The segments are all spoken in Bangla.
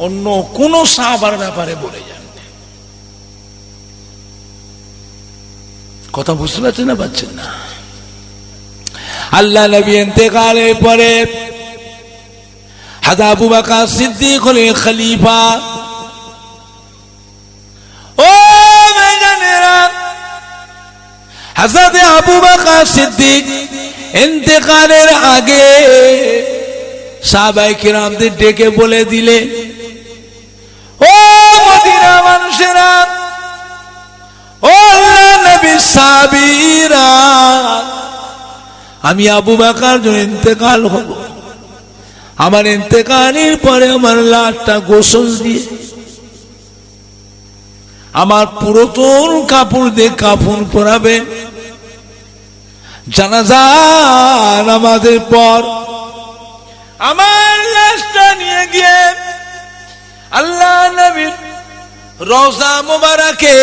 অন্য কোন সাহাবার ব্যাপারে বলে যান। কথা বুঝতে পারছেন না পাচ্ছেন না? আল্লাহ নবী ইন্তেকালের পরে হযরত আবু বকর সিদ্দিক হলেন খলিফা। ও ভাইজানেরা, হযরত আবু বকর সিদ্দিক ইন্তেকালের আগে সাহাবায়ে কিরামদের ডেকে বলে দিলেন, ও মদিনা মানুষেরা, ও আল্লাহ নবীর সাহাবীরা, আমি আবু বকর যখন ইন্তেকাল হব, আমার ইন্তেকালের পরে আমার লাশটা গোসল দিয়ে আমার পুরাতন কাপড় দিয়ে কাফন পরাবে, জানাজা নামাজের পর আমার লাশটা নিয়ে গিয়ে আল্লাহ নবীর রওজা মুবারকে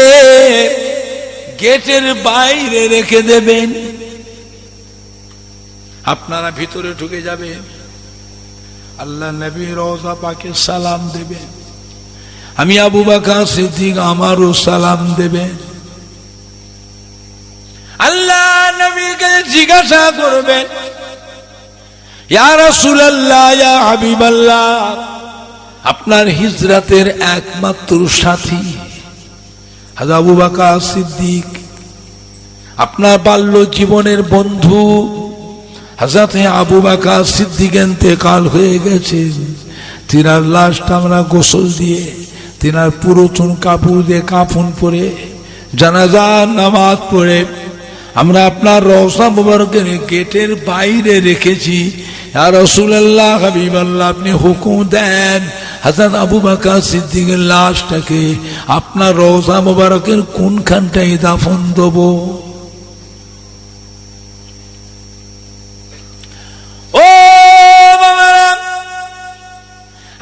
গেটের বাইরে রেখে দেবেন। আপনারা ভিতরে ঢুকে যাবেন, আল্লাহ নবী রওজা পাকে সালাম দেবেন, আমি আবু বকর সিদ্দিক আমারও সালাম দেবেন। আল্লাহ নবীকে জিজ্ঞাসা করবেন, ইয়া রাসূলুল্লাহ, ইয়া হাবিবাল্লাহ, আপনার হিজরতের একমাত্র সাথী হযরত আবু বকর সিদ্দিক, আপনার বাল্য জীবনের বন্ধু হযরত আবু বকর সিদ্দিক ইন্তেকাল হয়ে গেছে, তিনার লাশটা আমরা গোসল দিয়ে, তিনার পুরাতন কাপড় দিয়ে কাফন পরে, জানাজার নামাজ পড়ে আমরা আপনার রওজা মুবারকের গেটের বাইরে রেখেছি। ইয়া রাসূলুল্লাহ, হাবিবাল্লাহ, আপনি হুকুম দেন হযরত আবু বকর সিদ্দিকের লাশটাকে আপনার রওজা মুবারকের কোনখানটায় দাফন দেব? ও বাবারা,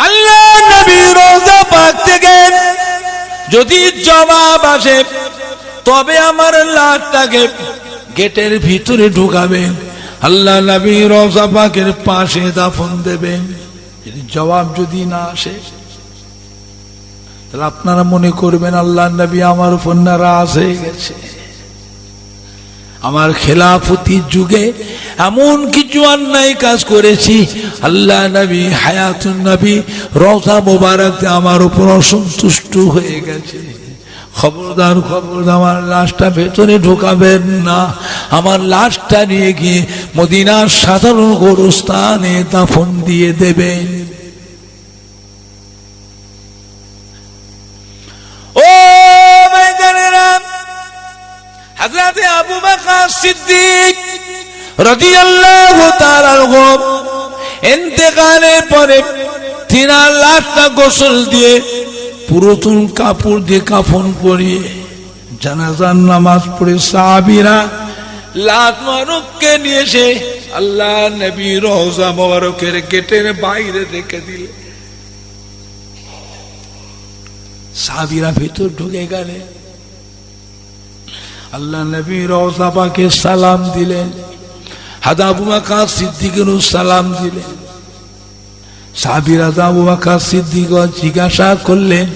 আল্লাহ নবীর রওজা পাক থেকে যদি জবাব আসে তবে আমার লাশটাকে গেটের ভিতরে ঢুকাবেন, আল্লাহ নবী রওজা পাকের পাশে দাফন দেবেন। যদি জবাব যদি না আসে তাহলে আপনারা মনে করবেন আল্লাহ নবী আমার উপর নারাজ হয়ে গেছে। আমার খেলাফতি যুগে এমন কিছু অন্যায় কাজ করেছি, আল্লাহ নবী হায়াতুন নবী রওজা মুবারক আমার উপর অসন্তুষ্ট হয়ে গেছে। খবরদার, খবরদার, আমার লাশটা ভেতরে ঢোকাবেন না, আমার লাশটা নিয়ে গিয়ে মদিনার সাধারণ গোরস্থানে দাফন দিয়ে দেবেন। ও ভাইজানেরা, হযরত আবু বকর সিদ্দিক রাদিয়াল্লাহু তাআলা আনহু ইন্তেকালের পরে তিনার লাশটা গোসল দিয়ে পুরাতন কাপড় দিয়ে কাফন পরিয়ে জানাজার নামাজ পড়ে সাহাবীরা লাশ মুবারককে নিয়ে এসে আল্লাহ নবী রওজা মুবারকের গেটের বাইরে রেখে দিলে। সাহাবীরা ভিতর ঢুকে গেলে, আল্লাহ নবী রওজা পাকে সালাম দিলেন, হযরত আবু বকর সিদ্দিকেরও সালাম দিলেন। সাহাবীরা আবু বকর সিদ্দিক জিজ্ঞাসা করলেন,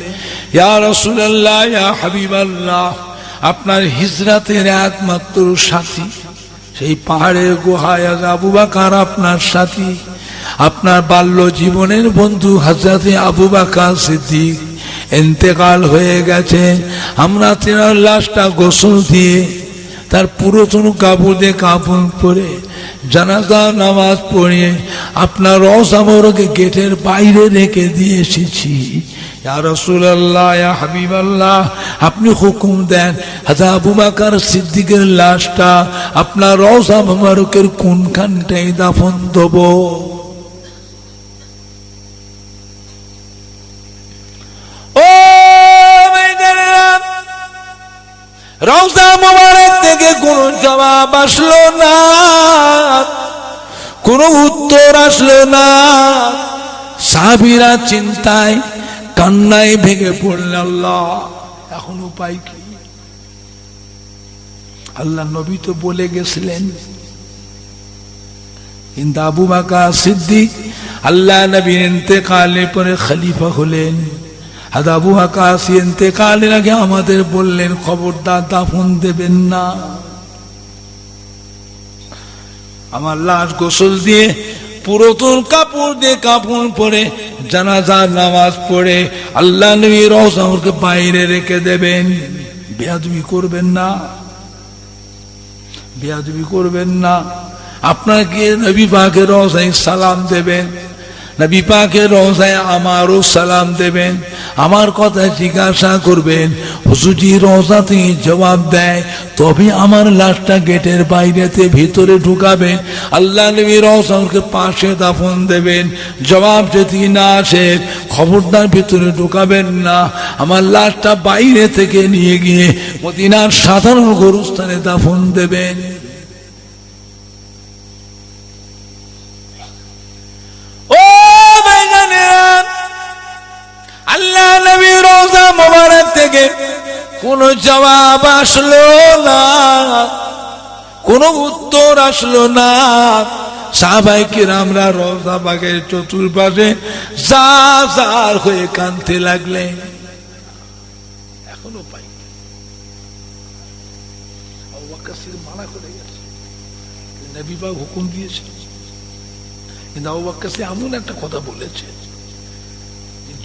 ইয়া রাসূলুল্লাহ, ইয়া হাবিবাল্লাহ, আপনার হিজরতের একমাত্র সাথী, সেই পাহাড়ের গুহায় আবু বকর আপনার সাথী, আপনার বাল্য জীবনের বন্ধু হযরত আবু বকর সিদ্দিক ইন্তেকাল হয়ে গেছে। আমরা তিনার লাশটা গোসল দিয়ে তার পুরাতন কাপড় দিয়ে কাফন পরে জানাজা নামাজ পড়িয়ে আপনার রওজা মুবারকে গেটের বাইরে রেখে দিয়ে এসেছি। ইয়া রাসূলুল্লাহ, ইয়া হাবিবাল্লাহ, আপনি হুকুম দেন হযরত আবু বকর সিদ্দিকের লাশটা আপনার রওজা মুবারকের কোনখানটায় দাফন দেব? রওজা মুবারক থেকে কোন জবাব আসলো না, কোন উত্তর আসলো না। সাহাবীরা চিন্তায় কান্নায় ভেঙে পড়লেন, আল্লাহ এখন উপায় কি? আল্লাহ নবী তো বলে গেছিলেন কিন্তু আবু বকর সিদ্দিক আল্লাহ নবীর ইন্তেকালের পরে খলিফা হলেন। আবু বকর ইন্তেকালের আগে আমাদের বললেন, খবরদার দাফন দেবেন না। আমার লাশ গোসল দিয়ে পুরাতন কাপড় দিয়ে কাপড় পরে জানাজার নামাজ পড়ে আল্লাহ নবী রওজাকে বাইরে রেখে দেবেন। বেয়াদবি করবেন না, বেয়াদবি করবেন না। আপনাকে নবী পাকের রওজায় সালাম দেবেন, নবী পাকের রওজায় আমারও সালাম দেবেন, আমার কথা জিজ্ঞাসা করবেন। হুজুরজি রওজা থেকে জবাব দেয় তবে আমার লাশটা গেটের বাইরেতে ভিতরে ঢুকাবেন, আল্লাহ নবী রওজাকে পাশে দাফন দেবেন। জবাব যদি না আসে খবরদার ভিতরে ঢুকাবেন না, আমার লাশটা বাইরে থেকে নিয়ে গিয়ে মদিনার সাধারণ গোরস্থানে দাফন দেবেন। আল্লাহ নবী রওজা মোবারক থেকে কোন জবাব আসলো না, কোন উত্তর আসলো না। সাহাবায়ে কিরামরা রওজা পাকের চতুর্পাশে জার হয়ে কাঁদতে লাগলেন। এখনো পাই আবু বকর সিদ্দিক মানা করে গেছে, নবী পাক হুকুম দিয়েছে, কিন্তু আবু বকর সিদ্দিক এমন একটা কথা বলেছে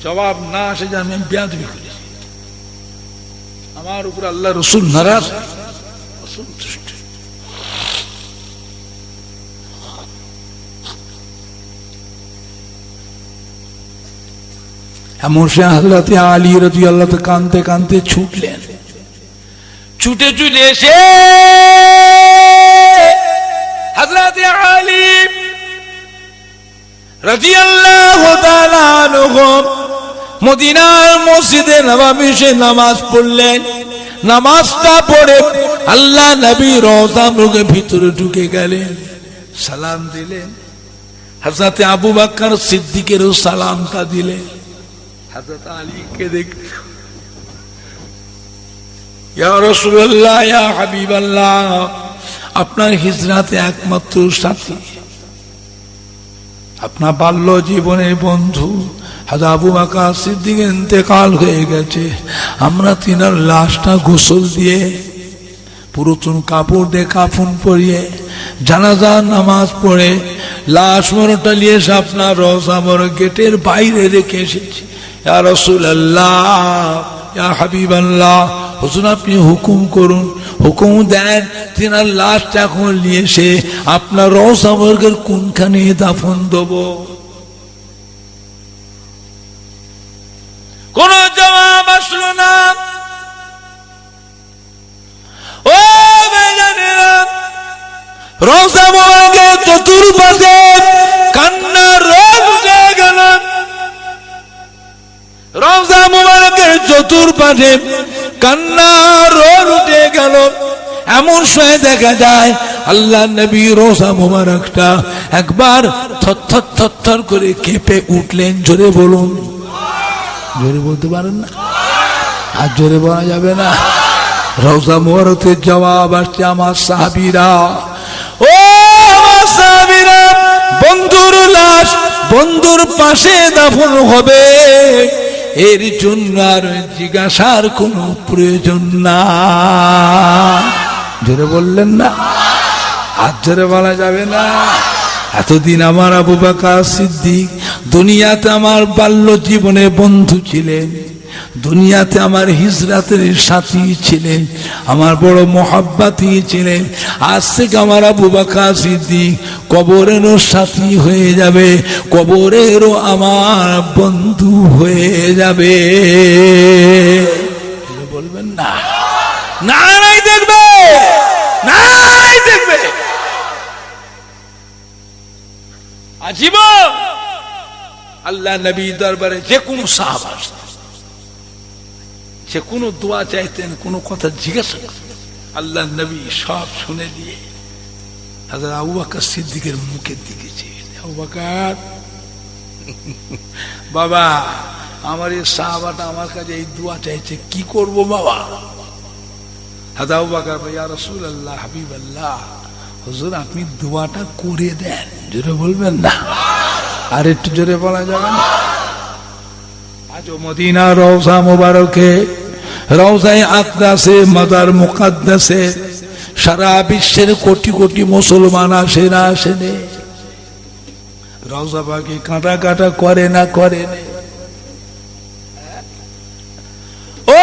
জবাব না আসে যে আমি বেয়াদবি করেছি, আমার উপর আল্লাহ রসুল নারাজ, অসন্তুষ্ট। এমন সে হযরতে আলী রাদিয়াল্লাহু তাআলা কাঁদতে কাঁদতে ছুটলেন, ছুটে ছুটে এসে হযরতে আলী রাদিয়াল্লাহু তাআলা আনহু মদিনার মসজিদে নববীতে নামাজ পড়লেন। নামাজটা পড়ে আল্লাহ নবী রওজা মুবারকের ভিতরে ঢুকে গেলেন, সালাম দিলেন। হযরত আবু বকর সিদ্দিকেরও সালামটা দিলেন। হযরত আলীকে দেখ, ইয়া রাসূলুল্লাহ, ইয়া হাবিবাল্লাহ, আপনার হিজরাতে একমাত্র সাথী, আপনার বাল্য জীবনের বন্ধু হযরত আবু বকর সিদ্দিকের ইন্তেকাল হয়ে গেছে। আমরা তিনার লাশটা গোসল দিয়ে পুরাতন কাপড় দিয়ে কাফন পরিয়ে জানাজার নামাজ পড়ে লাশ মরটা নিয়ে এসে আপনার রওজা মোবারক গেটের বাইরে রেখে এসেছি। ইয়া রাসূলুল্লাহ, ইয়া হাবিবাল্লাহ, হুজুর আপনি হুকুম করুন। হুকুম দেন তিনার লাশটা এখন নিয়ে এসে আপনার রওজা মোবারকের কোনখানে দাফন দেব? কোন জবাব আসলো না। ও বেজানেরা, রওজা মোবারকের চতুর্পাশে কান্নার রোদ উঠে গেল। রওজা মোবারকের চতুর্পাশে কান্নার রোদ উঠে গেল। এমন সময় দেখা যায় আল্লাহ নবী রওজা মোবারকটা একবার থরথর থরথর করে কেঁপে উঠলেন। জোরে বলুন, জোরে বলতে পারেন না? আর জোরে বলা যাবে না? রওজা মোবারকের জবাব আসছে, আমার সাহাবীরা, ও আমার সাহাবীরা, বন্ধুর লাশ বন্ধুর পাশে দাফন হবে, এর জন্য আর জিজ্ঞাসার কোন প্রয়োজন না। জোরে বললেন না? আর জোরে বলা যাবে না? এতদিন আমার আবু বকর সিদ্দিক দুনিয়াতে আমার বাল্য জীবনে বন্ধু ছিলেন, দুনিয়াতে আমার হিজরাতের সাথী ছিলেন, আমার বড় মোহাব্বতী ছিলেন। আজ থেকে আমার আবু বকর সিদ্দিক কবরেরও সাথী হয়ে যাবে, কবরেরও আমার বন্ধু হয়ে যাবে। বলবেন না? না নাই দেখবে, না নাই দেখবে। আজীবন আল্লাহ নবী দরবারে যে কোনো সাহাবা সে কোনো দোয়া চাইতেন, কোনো কথা জিজ্ঞাসা করতেন, আল্লাহ নবী সব শুনে দিয়ে হযরত আবু বকর সিদ্দিকের মুখের দিকে চেয়ে, আবু বকর, বাবা আমার এই সাহাবাটা আমার কাছে এই দোয়া চাইছে, কি করব বাবা? হযরত আবু বকর, ইয়া রাসূলুল্লাহ, হাবিবাল্লাহ, হুজুর আপনি দোয়াটা করে দেন, জোরে বলবেন না? আর একটু জোরে বলা যাবে না? আজ মদিনা রওজা মুবারকে, রওজায়ে আকদাসে, মাজার মুকাদ্দাসে সারা বিশ্বের কোটি কোটি মুসলমান আসে না আসেনে? রওজা পাকে কাটা কাটা করে না করে না? ও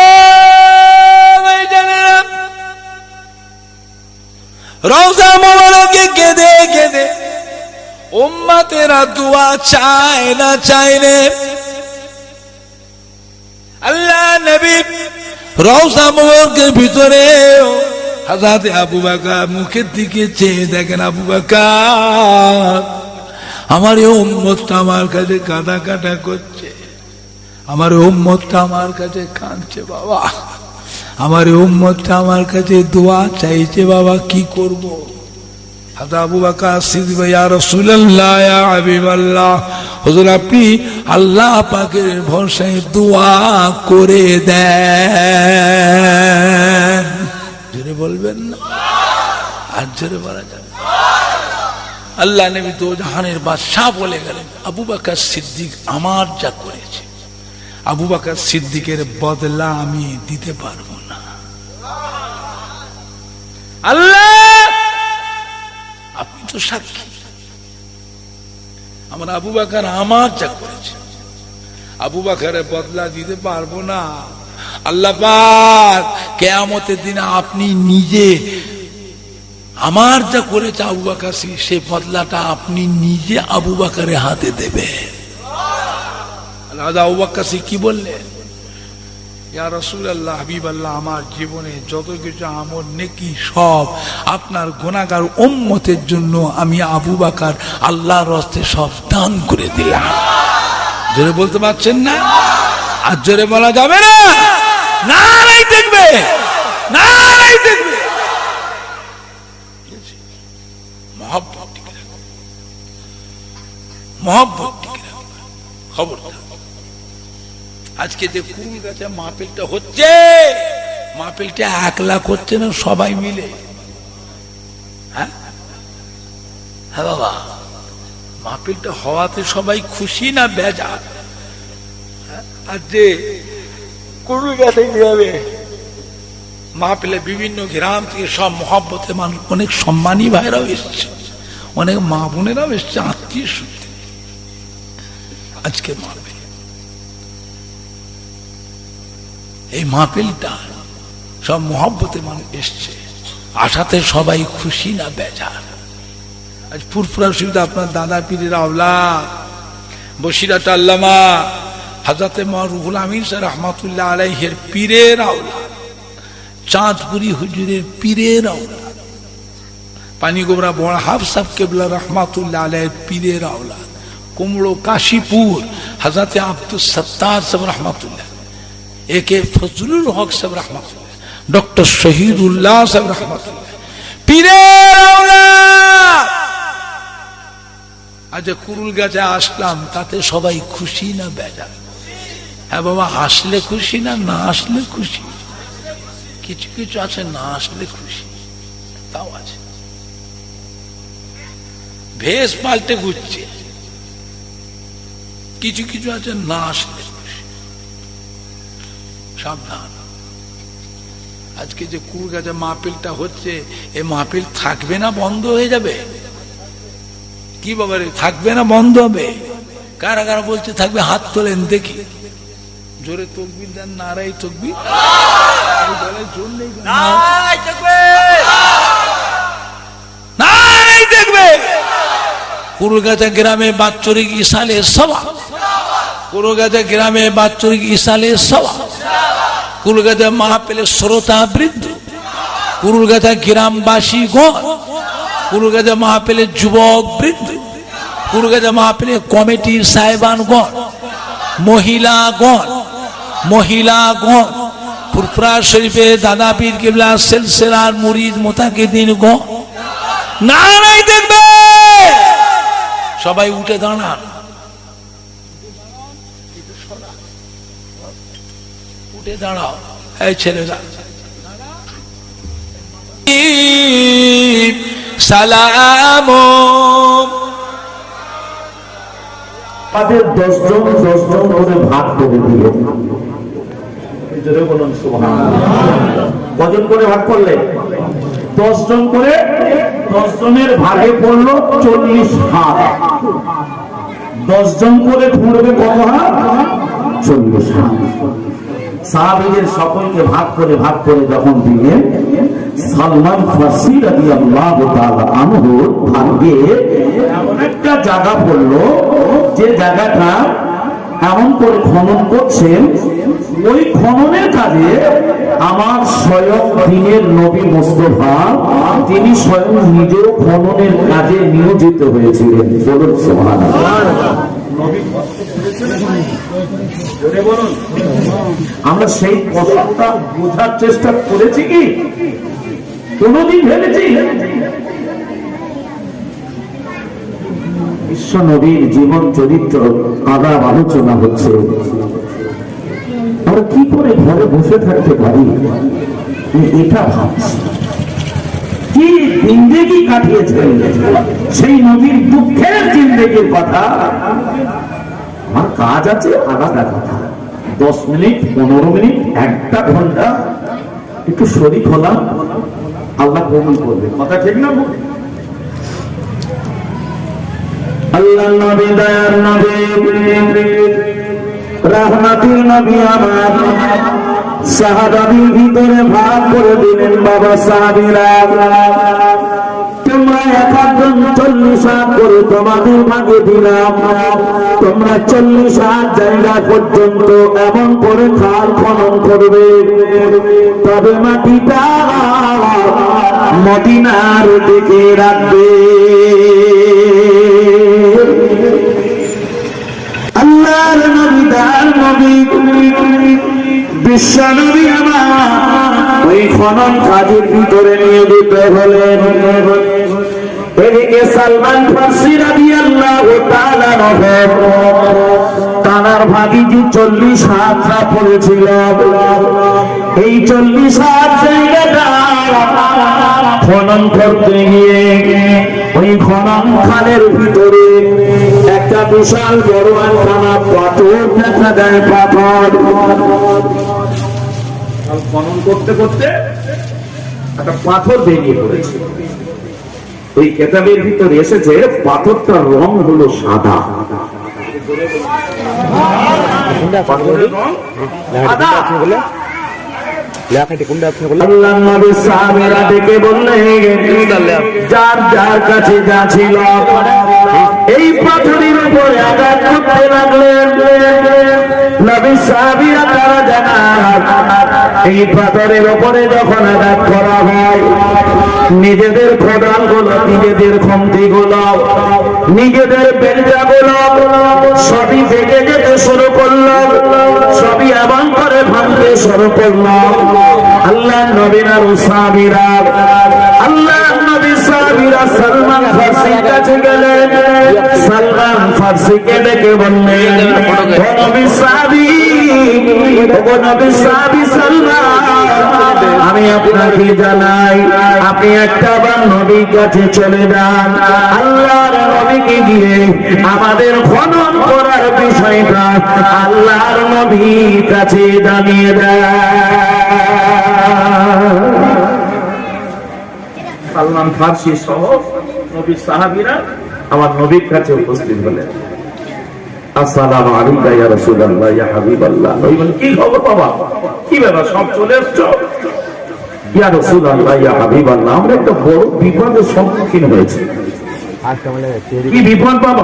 রওজা মুবারকে কেঁদে কেঁদে উম্মতেরা দোয়া চায় না চায় রে। আল্লাহ নবী রওজা মুবারকের ভিতরে হযরত আবু বকর মুখের দিকে চেয়ে দেখেন, আবু বকর আমার এই উম্মতটা আমার কাছে কাঁদা কাটা করছে, আমার উম্মতটা আমার কাছে কাঁদছে বাবা, আমার উম্মতটা আমার কাছে দোয়া চাইছে বাবা, কি করব? হযরত আবু বকর সিদ্দিক, ইয়া রাসূলুল্লাহ ইয়া হাবিবাল্লাহ, হুজুর আপনি আল্লাহ পাকের ভরসায় দোয়া করে দেন। জোরে বলবেন না? আর জোরে বলা যাবে? আল্লাহ নবী তো জাহানের বাদশাহ বলে গেলেন, আবু বকর সিদ্দিক আমার যা করেছে, আবু বকর সিদ্দিকের বদলা আমি দিতে পারবো না। আল্লাহ আপনি তো সাক্ষী, আমার আবু বকর আমার যা করেছে, আবু বকরের বদলা দিতে পারবো না। আল্লাহ পাক কিয়ামতের দিনে আপনি নিজে আমার যা করেছে আবু বকর, সেই বদলাটা আপনি নিজে আবু বকরের হাতে দেবে। আবু বকর কি বললেন? ইয়া রাসূলুল্লাহ, হাবিবাল্লাহ, আমার জীবনে যত কিছু আমল নেকি সব আপনার গুনাহগার উম্মতের জন্য আমি আবু বকর আল্লাহর রাস্তায় সব দান করে দিলাম। জোরে বলতে পারছেন না? আর জোরে বলা যাবে না? নারাই দেখবে, নারাই দেখবে। মহব্বত মহব্বত খবরদার। আজকে যে কুল গাছে মাহফিলটা হচ্ছে, মাহফিলটা একলা করছে না, সবাই মিলে। হ্যাঁ হ্যাঁ বাবা, মাহফিলটা হওয়াতে সবাই খুশি না বেজার? আর যে কুল গাছে গ্রামে মাহফিলে বিভিন্ন গ্রাম থেকে সব মহব্বতে মানুষ, অনেক সম্মানী ভাইরাও এসছে, অনেক মা বোনেরাও এসছে, আত্মীয় সূত্রে আজকে মাহফিল। এই মাহফিলটা সব মহব্বতে মানুষ এসছে, আশাতে সবাই খুশি না বেজার? আজ ফুরফুরা শরীফে আপনার দাদা পীরের আওলাদ বসিরাত আল্লামা হযরতে রুহুল আমিন সাহেব রাহমাতুল্লাহ আলাইহির পীরের আওলাদ, চাঁদপুরি হুজুরের পীরের আওলাদ, পানিগোবরা বড় হাফসাব কেবলা রাহমাতুল্লাহ আলাইহির পীরের আওলাদ, কুমড়ো কাশীপুর হযরতে আব্দুস সত্তার সাহেব রাহমাতুল্লাহ, একে ফজলুল হক সাহেব রাহমাতুল্লাহ, ডক্টর শহীদুল্লাহ সাহেব রাহমাতুল্লাহ, পীরের আওলাদ। আজ কুরুল গাছে আসলাম, তাতে সবাই খুশি না বেজার? হ্যাঁ বাবা, আসলে খুশি না না আসলে খুশি? কিছু কিছু আছে না আসলে খুশি, তাও আছে ভেস পাল্টে ঘুরছে, কিছু কিছু আছে না আসলে খুশি। সাবধান। আজকে যে কুল গাছে মাহফিলটা হচ্ছে, এই মাহফিল থাকবে না বন্ধ হয়ে যাবে? কি বাবা রে, থাকবে না বন্ধ হবে? কারা কারা বলছে থাকবে? হাত তোলেন দেখি, জোরে তকবীর দেন, নারাই তকবীর। জোর নেই, নারাই দেখবে। কুরুলগাছা গ্রামে বাৎসরিক ইসালের সভা, কুরুলগাছা গ্রামে বাৎসরিক ইসালের সভা, কুরুলগাছা মাহফিলের শ্রোতা বৃদ্ধ, কুরুলগাছা গ্রামবাসী গণ, কুরুলগাছা মাহফিলের যুবক বৃদ্ধ, কুরুলগাছা মাহফিলের কমিটির সাহেবানগণ, মহিলাগণ, মহিলাগণ, ফুরফুরা শরীফে দাদা পীর কিবলা সিলসিলার মুরিদ মুতাকিদিন গণ, নারাই দেখবে। সবাই উঠে দাঁড়ান, উঠে দাঁড়াও। এই ছেলেরা সালাম। তাদের 10 জন করে ভাগ করে দিল। বলুন সুবহানাল্লাহ। কজন করে ভাগ করলে? 10 জন করে। 10 জনের ভাগে পড়লো 40 হাত। 10 জন করে ঘুরবে কত হাত? 40 হাত। সাহাবীদের সকলকে ভাগ করে যখন দিলেন, সালমান ফারসি রাদিয়াল্লাহু তাআলা আনহু ভাগ্যে এমন একটা জায়গা পড়লো, যে জায়গাটা এমন করে খনন করছেন, ওই খননের কাজে আমার স্বয়ং দিনের নবী মুস্তাফা তিনি স্বয়ং নিজেও খননের কাজে নিয়োজিত হয়েছিলেন। বলুন সুবহানাল্লাহ। আমরা সেই কষ্টটা বোঝার চেষ্টা করেছি কি? কোনদিন ভেবেছি? বিশ্ব নবীর জীবন চরিত্র আলাপ আলোচনা হচ্ছে, আমরা কি করে ঘরে বসে থাকতে পারি? এটা ভাবছি কি জিন্দেগি কাটিয়েছেন সেই নবীর দুঃখের জিন্দেগির কথা। আমার কাজ আছে আলাদা কথা, 10 মিনিট 15 মিনিট 1 ঘন্টা একটু শরীক হলাম, আল্লাহ কবুল করবে। কথা ঠিক না? আল্লাহ নবী দয়ার নবী রাহমাতুল নবী আমার সাহাবাদের ভিতরে ভাগ করে দিলেন। বাবা সাহাবীরা তোমরা একজন 40 হাত করে তোমাদের ভাগে দিলাম, তোমরা 40 হাত জায়গা পর্যন্ত এমন করে খাল খনন করবে, তবে মাটিটা মদিনার দিকে রাখবে। আল্লাহর নবী দার নবী বিশ্ব নবী আমার ওই খনন কাজের ভিতরে নিয়োজিত হলেন। এদিকে সালমান ফারসি রাদিয়াল্লাহু তাআলা আনহু তানার ভাগি যে 40 হাতটা পড়েছিল, এই 40 হাত জায়গাটা খনন করতে গিয়ে ওই খনন খালের ভিতরে একটা বিশাল বড় একখানা পাথর দেখা যায়। পাথর খনন করতে করতে একটা পাথর বেরিয়ে পড়েছে। ওই কেতাবের ভিতরে এসেছে পাথরটার রং হলো সাদা। পাথরের রং সাদা। আল্লাহ নবী সাহাবীরা ডেকে বললেন, যার যার কাছে যা ছিল এই পাথরের উপরে আঘাত করতে লাগলেন। নবী সাহাবীরা তারা জানান, এই পাথরের উপরে যখন আঘাত করা হয়, নিজেদের খোদাল গুলো, নিজেদের খন্তি গুলো, নিজেদের বেলজা গুলো সবই ভেঙে যেতে শুরু করলো, সবই এমন করে ভাঙতে শুরু করলো। আল্লাহ নবীরা সাহাবীরা আল্লাহ নবী সাহাবীরা সালমান ফারসির কাছে গেলেন। সালমান ফারসিকে ডেকে বললেন, ও নবী সাহাবী, ও নবী সাহাবী সালমান, আমি আপনাকে জানাই, আপনি একটা বার নবীর কাছে চলে যান, আল্লাহর নবীকে গিয়ে আমাদের খনন করার বিষয়টা আল্লাহর নবীর কাছে জানিয়ে দেন। সালমান ফারসি সহ নবীর সাহাবীরা আমার নবীর কাছে উপস্থিত হলেন। আসসালামু আলাইকা ইয়া রাসূলুল্লাহ ইয়া হাবিবাল্লাহ। নবী বলেন, কি খবর বাবা, কি ব্যাপার, সব চলে এসেছো? ইয়া রাসূলুল্লাহ ইয়া হাবিবাল্লাহ, আমরা একটা বড় বিপদের সম্মুখীন হয়েছি। কি বিপদ বাবা?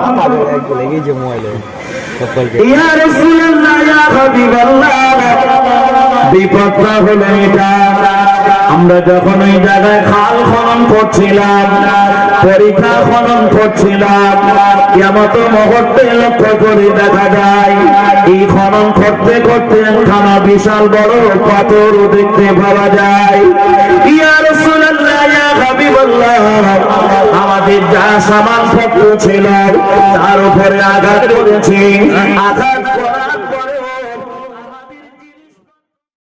ইয়া রাসূলুল্লাহ ইয়া হাবিবাল্লাহ, বিপদটা হলো এটা, আমরা যখন ওই জায়গায় খাল খনন করছিলাম, পরীক্ষা খনন করছিলাম, কিয়ামত মুহূর্তে লক্ষ্য করে দেখা যায় এই খনন করতে করতে একখানা বিশাল বড় পাথর দেখতে পাওয়া যায়। ইয়া রাসূলুল্লাহ ইয়া হাবিবাল্লাহ, আমাদের যা সামানপত্র ছিল তার উপরে আঘাত করেছি, আঘাত